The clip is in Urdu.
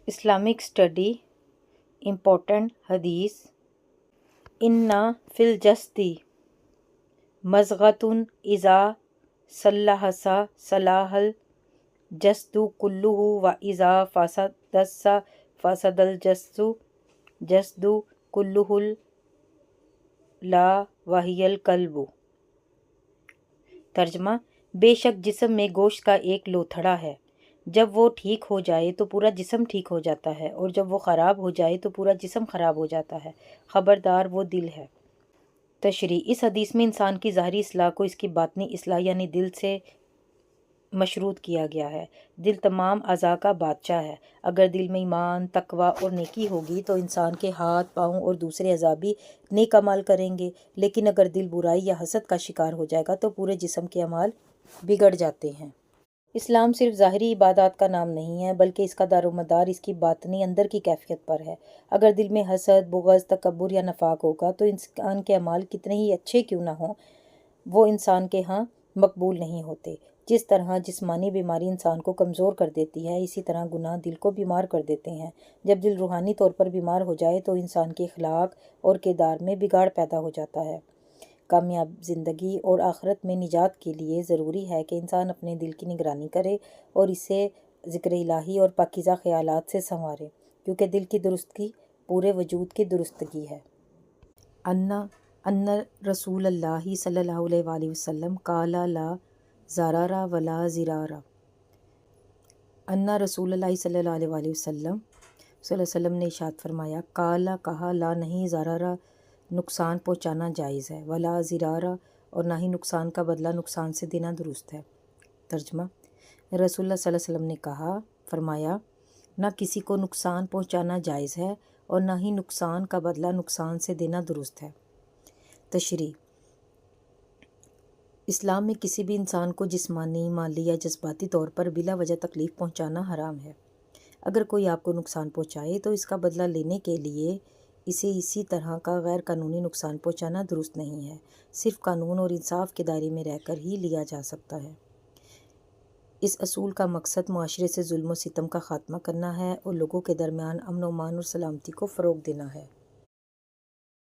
Islamic study, important hadith. Inna fil jasdi mazghatun iza sallahasa salahal jasdu kulluhu wa iza fasadasa fasadal jasdu kulluhul la wahiyal kalbu. ترجمہ: بے شک جسم میں گوشت کا ایک لوتھڑا ہے، جب وہ ٹھیک ہو جائے تو پورا جسم ٹھیک ہو جاتا ہے، اور جب وہ خراب ہو جائے تو پورا جسم خراب ہو جاتا ہے، خبردار وہ دل ہے۔ تشریح: اس حدیث میں انسان کی ظاہری اصلاح کو اس کی باطنی اصلاح یعنی دل سے مشروط کیا گیا ہے۔ دل تمام اعضاء کا بادشاہ ہے۔ اگر دل میں ایمان، تقویٰ اور نیکی ہوگی تو انسان کے ہاتھ، پاؤں اور دوسرے اعضاء بھی نیک اعمال کریں گے، لیکن اگر دل برائی یا حسد کا شکار ہو جائے گا تو پورے جسم کے اعمال بگڑ جاتے ہیں۔ اسلام صرف ظاہری عبادات کا نام نہیں ہے، بلکہ اس کا دار و مدار اس کی باطنی اندر کی کیفیت پر ہے۔ اگر دل میں حسد، بغض، تکبر یا نفاق ہوگا تو انسان کے اعمال کتنے ہی اچھے کیوں نہ ہوں، وہ انسان کے ہاں مقبول نہیں ہوتے۔ جس طرح جسمانی بیماری انسان کو کمزور کر دیتی ہے، اسی طرح گناہ دل کو بیمار کر دیتے ہیں۔ جب دل روحانی طور پر بیمار ہو جائے تو انسان کے اخلاق اور کردار میں بگاڑ پیدا ہو جاتا ہے۔ کامیاب زندگی اور آخرت میں نجات کے لیے ضروری ہے کہ انسان اپنے دل کی نگرانی کرے اور اسے ذکر الہی اور پاکیزہ خیالات سے سنوارے، کیونکہ دل کی درستگی پورے وجود کی درستگی ہے۔ ان رسول اللہ صلی اللہ علیہ وآلہ وسلم قال لا ضرر ولا ضرار۔ ان رسول اللہ صلی اللہ علیہ وآلہ وسلم نے ارشاد فرمایا، قال کہا، لا نہیں، ضرر نقصان پہنچانا جائز ہے، ولا ضرار اور نہ ہی نقصان کا بدلہ نقصان سے دینا درست ہے۔ ترجمہ: رسول اللہ صلی اللہ علیہ وسلم نے فرمایا، نہ کسی کو نقصان پہنچانا جائز ہے اور نہ ہی نقصان کا بدلہ نقصان سے دینا درست ہے۔ تشریح: اسلام میں کسی بھی انسان کو جسمانی، مالی یا جذباتی طور پر بلا وجہ تکلیف پہنچانا حرام ہے۔ اگر کوئی آپ کو نقصان پہنچائے تو اس کا بدلہ لینے کے لیے اسے اسی طرح کا غیر قانونی نقصان پہنچانا درست نہیں ہے۔ صرف قانون اور انصاف کے دائرے میں رہ کر ہی لیا جا سکتا ہے۔ اس اصول کا مقصد معاشرے سے ظلم و ستم کا خاتمہ کرنا ہے اور لوگوں کے درمیان امن و امان اور سلامتی کو فروغ دینا ہے۔